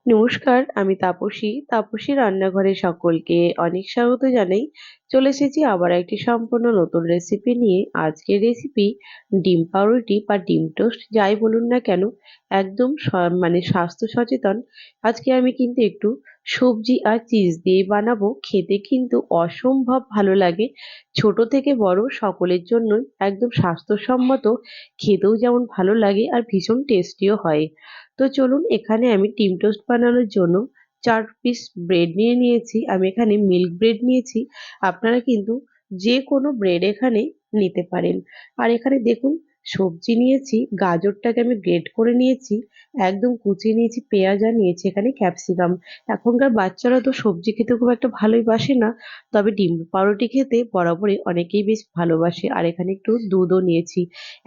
নমস্কার, আমি তাপসী রান্নাঘরে সকলকে অনেক স্বাগত জানাই। চলে এসেছি আবার একটি সম্পূর্ণ নতুন রেসিপি নিয়ে। আজকের রেসিপি ডিম পাউরুটি বা ডিম টোস্ট যাই বলুন না কেন, একদম স্বাস্থ্য সচেতন। আজকে আমি কিন্তু একটু সবজি আর চিজ দিয়ে বানাবো। খেতে কিন্তু অসম্ভব ভালো লাগে। ছোট থেকে বড় সকলের জন্য একদম স্বাস্থ্যসম্মত, খেতেও যেমন ভালো লাগে আর ভীষণ টেস্টিও হয়। তো চলুন, এখানে আমি ডিম টোস্ট বানানোর জন্য 4 পিস ব্রেড নিয়ে নিয়েছি। আমি এখানে মিল্ক ব্রেড নিয়েছি। আপনারা কিন্তু যে কোনো ব্রেড এখানে নিতে পারেন। আর এখানে দেখুন, সবজি নিয়েছি। গাজরটাকে আমি গ্রেট করে নিয়েছি, একদম কুচিয়ে নিয়েছি। পেঁয়াজ আর নিয়েছি এখানে ক্যাপসিকাম। এখনকার বাচ্চারা তো সবজি খেতে খুব একটা ভালোই বাসে না, তবে ডিম পাউরুটি খেতে বরাবরই অনেকেই বেশ ভালোবাসে। আর এখানে একটু দুধও নিয়েছি,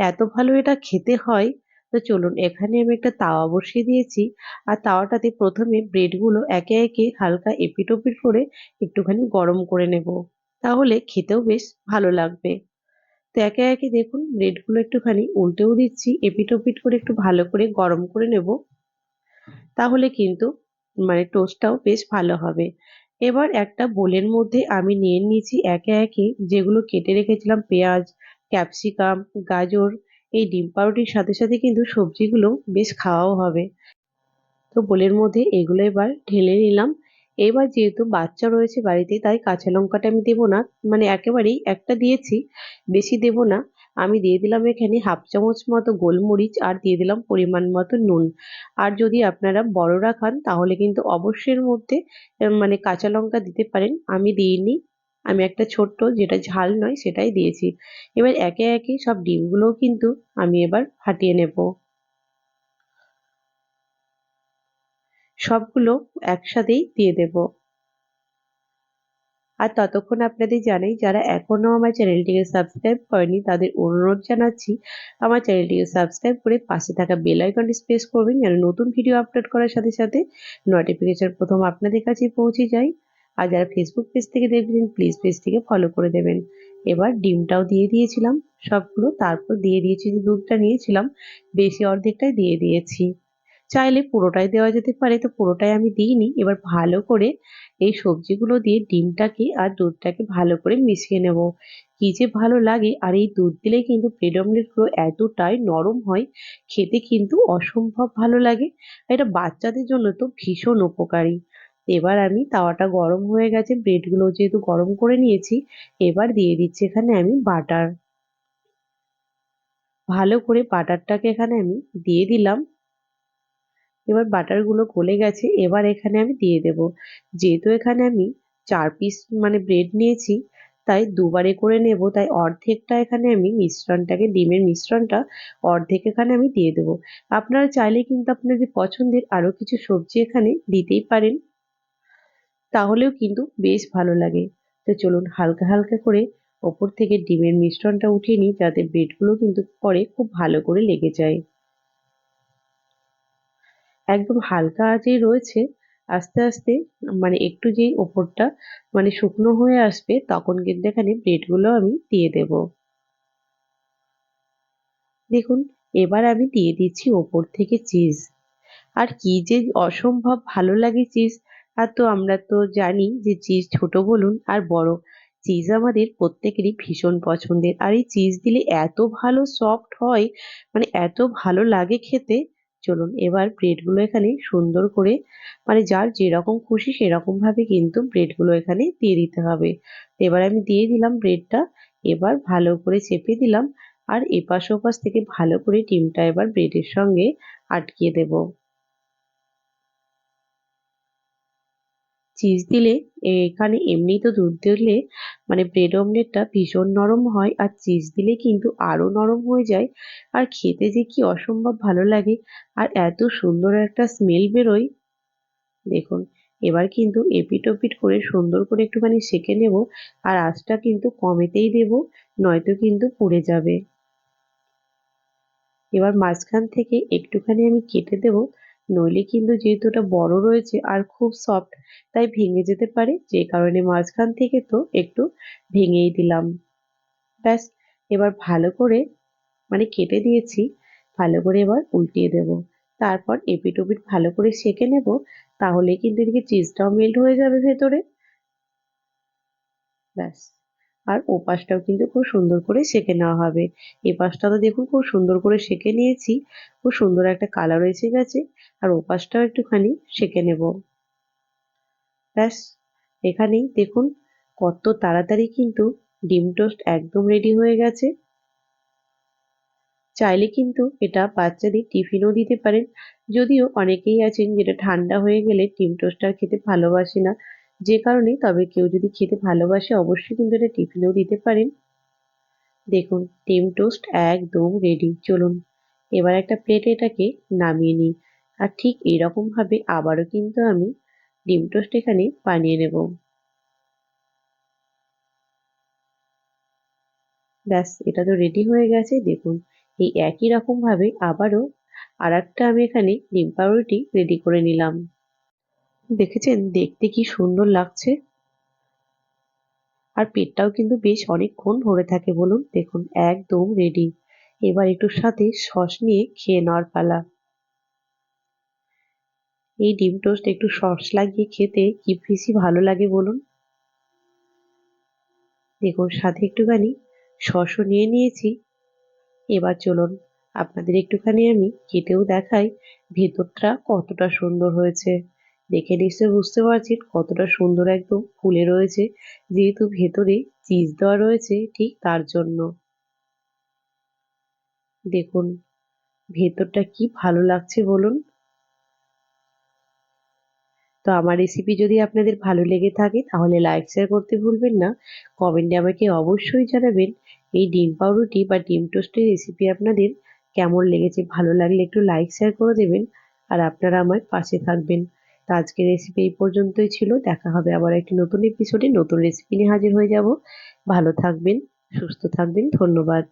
এত ভালো এটা খেতে হয়। তো চলুন, এখানে আমি একটা তাওয়া বসিয়ে দিয়েছি। আর তাওয়াটাতে প্রথমে ব্রেড গুলো একে একে হালকা এপিট ওপিট করে একটুখানি গরম করে নেব, তাহলে খেতেও বেশ ভালো লাগবে। তো একে একে দেখুন, ব্রেড গুলো একটুখানি উল্টেও দিচ্ছি, এপিট ওপিট করে একটু ভালো করে গরম করে নেব, তাহলে কিন্তু টোস্টটাও বেশ ভালো হবে। এবার একটা বোলের মধ্যে আমি নিয়ে নিয়েছি একে একে যেগুলো কেটে রেখেছিলাম, পেঁয়াজ, ক্যাপসিকাম, গাজর। এই ডিম পাউরুটির সাথে সাথে কিন্তু সবজিগুলো বেশ খাওয়াও হবে। তো বোলের মধ্যে এগুলো এবার ঢেলে নিলাম। এবার যেহেতু বাচ্চা রয়েছে বাড়িতে, তাই কাঁচা লঙ্কাটা আমি দেবো না, একেবারেই একটা দিয়েছি, বেশি দেব না। আমি দিয়ে দিলাম এখানে 1/2 চামচ মতো গোলমরিচ, আর দিয়ে দিলাম পরিমাণ মতো নুন। আর যদি আপনারা বড়রা খান তাহলে কিন্তু অবশ্যই এর মধ্যে কাঁচা লঙ্কা দিতে পারেন। আমি দিইনি, আমি একটা ছোট্ট যেটা ঝাল নয় সেটাই দিয়েছি। এবার একে একে সব ডিমগুলোও কিন্তু আমি এবার ফাটিয়ে নেব, সবগুলো একসাথেই দিয়ে দেব। আর ততক্ষণ আপনাদের জানাই, যারা এখনো আমার চ্যানেলটিকে সাবস্ক্রাইব করেনি তাদের অনুরোধ জানাচ্ছি আমার চ্যানেলটিকে সাবস্ক্রাইব করে পাশে থাকা বেল আইকনটি প্রেস করবেন, যেন নতুন ভিডিও আপলোড করার সাথে সাথে নোটিফিকেশন প্রথম আপনাদের কাছে পৌঁছে যায়। আর যারা ফেসবুক পেজ থেকে দেখবেন, প্লিজ পেজটিকে ফলো করে দেবেন। এবার ডিমটাও দিয়ে দিয়েছিলাম সবগুলো, তারপর দিয়ে দিয়েছি যে দুধটা নিয়েছিলাম, বেশি অর্ধেকটাই দিয়ে দিয়েছি। চাইলে পুরোটাই দেওয়া যেতে পারে, তো পুরোটাই আমি দিইনি। এবার ভালো করে এই সবজিগুলো দিয়ে ডিমটাকে আর দুধটাকে ভালো করে মিশিয়ে নেব। কি যে ভালো লাগে! আর এই দুধ দিলে কিন্তু ব্রেড অমলেট গুলো এতটাই নরম হয়, খেতে কিন্তু অসম্ভব ভালো লাগে। এটা বাচ্চাদের জন্য তো ভীষণ উপকারী। এবার আমি তাওয়াটা গরম হয়ে গেছে, ব্রেড গুলো যেহেতু গরম করে নিয়েছি, এবার দিয়ে দিচ্ছি এখানে আমি বাটার। ভালো করে বাটারটাকে এখানে আমি দিয়ে দিলাম। এবার বাটার গুলো গলে গেছে, এবার এখানে আমি দিয়ে দেব। যেহেতু এখানে আমি 4 পিস ব্রেড নিয়েছি, তাই দুবারে করে নেব, তাই অর্ধেকটা এখানে আমি মিশ্রণটাকে, ডিমের মিশ্রণটা অর্ধেক এখানে আমি দিয়ে দেবো। আপনারা চাইলে কিন্তু আপনাদের পছন্দের আরো কিছু সবজি এখানে দিতেই পারেন, তাহলেও কিন্তু বেশ ভালো লাগে। তো চলুন, হালকা হালকা করে ওপর থেকে ডিমের মিশ্রণটা উঠিয়ে নিই, যাতে ব্রেড গুলো কিন্তু পরে খুব ভালো করে লেগে যায়। একদম হালকা আঁচেই রয়েছে। আস্তে আস্তে একটু যেই ওপরটা শুকনো হয়ে আসবে, তখন কিন্তু এখানে ব্রেড গুলো আমি দিয়ে দেব। দেখুন, এবার আমি দিয়ে দিচ্ছি ওপর থেকে চিজ। আর কি যে অসম্ভব ভালো লাগে চিজ! আর তো আমরা তো জানি যে চিজ ছোট বলুন আর বড়, চিজ আমাদের প্রত্যেকেরই ভীষণ পছন্দের। আর এই চিজ দিলে এত ভালো সফট হয়, এত ভালো লাগে খেতে। চলুন, এবার ব্রেড গুলো এখানে সুন্দর করে, যার যেরকম খুশি সেরকম ভাবে কিন্তু ব্রেড গুলো এখানে দিয়ে দিতে হবে। তো এবার আমি দিয়ে দিলাম ব্রেডটা। এবার ভালো করে চেপে দিলাম, আর এপাশ ওপাশ থেকে ভালো করে ডিমটা এবার ব্রেডের সঙ্গে আটকিয়ে দেব। চিজ দিলে, এখানে এমনি তো দুধ দিলে ব্রেড অমলেটটা ভীষণ নরম হয়, আর চিজ দিলে কিন্তু আরো নরম হয়ে যায়। আর খেতে যে কি অসম্ভব ভালো লাগে, আর এত সুন্দর একটা স্মেল বেরোয়! দেখুন, এবার কিন্তু এপিট ওপিট করে সুন্দর করে একটুখানি সেঁকে নেব। আর আঁচটা কিন্তু কমেতেই দেব, নয়তো কিন্তু পুড়ে যাবে। এবার মাঝখান থেকে একটুখানি আমি কেটে দেব, নইলে কিন্তু যেহেতু ওটা বড় রয়েছে আর খুব সফট, তাই ভেঙে যেতে পারে, যে কারণে মাঝখান থেকে তো একটু ভেঙেই দিলাম। ব্যাস, এবার ভালো করে কেটে দিয়েছি, ভালো করে এবার উল্টিয়ে দেব। তারপর এপিট ওপিট ভালো করে সেঁকে নেব, তাহলে কিন্তু এদিকে চিজটাও মেল্ট হয়ে যাবে ভেতরে। ব্যাস। আর ওপাশটাও কিন্তু খুব সুন্দর করে সেঁকে নেওয়া হবে। এপাশটা তো দেখুন খুব সুন্দর করে সেঁকে নিয়েছি, খুব সুন্দর একটা কালার এসে গেছে। আর ওপাশটাও একটুখানি সেঁকে নেব। ব্যাস, এখানেই দেখুন কত তাড়াতাড়ি কিন্তু ডিম টোস্ট একদম রেডি হয়ে গেছে। চাইলে কিন্তু এটা বাচ্চাদের টিফিনও দিতে পারেন, যদিও অনেকেই আছেন যেটা ঠান্ডা হয়ে গেলে ডিম টোস্ট আর খেতে ভালোবাসে না, যে কারণে তবে কেউ যদি খেতে ভালোবাসে অবশ্যই কিন্তু এটা টিফিনেও দিতে পারেন। দেখুন ডিম টোস্ট একদম রেডি। চলুন এবার একটা প্লেটে এটাকে নামিয়ে নিই। আর ঠিক এইরকম ভাবে আবারও কিন্তু আমি ডিম টোস্ট এখানে বানিয়ে নেব। ব্যাস, এটা তো রেডি হয়ে গেছে। দেখুন এই একই রকম ভাবে আবারও আরেকটা আমি এখানে ডিম পাউরুটি রেডি করে নিলাম। দেখেছেন দেখতে কি সুন্দর লাগছে, আর পেটটাও কিন্তু বেশ অনেকক্ষণ ভরে থাকে বলুন। দেখুন একদম রেডি। এবার একটু সাথে সস নিয়ে খেয়ে নেওয়ার পালা। এই ডিম টোস্ট একটু সস লাগিয়ে খেতে কি বেশি ভালো লাগে বলুন। দেখুন সাথে একটুখানি সসও নিয়ে নিয়েছি। এবার চলুন আপনাদের একটুখানি আমি কেটেও দেখাই ভেতরটা কতটা সুন্দর হয়েছে। দেখে নিশ্চয়ই বুঝতে পারছেন কতটা সুন্দর একদম ফুলে রয়েছে, যেহেতু ভেতরে চিজ দেওয়া রয়েছে ঠিক তার জন্য। দেখুন ভেতরটা কি ভালো লাগছে বলুন। তো আমার রেসিপি যদি আপনাদের ভালো লেগে থাকে তাহলে লাইক শেয়ার করতে ভুলবেন না। কমেন্টে আমাকে অবশ্যই জানাবেন এই ডিম পাউরুটি বা ডিম টোস্টের রেসিপি আপনাদের কেমন লেগেছে। ভালো লাগলে একটু লাইক শেয়ার করে দেবেন, আর আপনারা আমার পাশে থাকবেন। তো আজকের রেসিপি এই পর্যন্তই ছিল। দেখা হবে আবার একটি নতুন এপিসোডে, নতুন রেসিপি নিয়ে হাজির হয়ে যাব। ভালো থাকবেন, সুস্থ থাকবেন। ধন্যবাদ।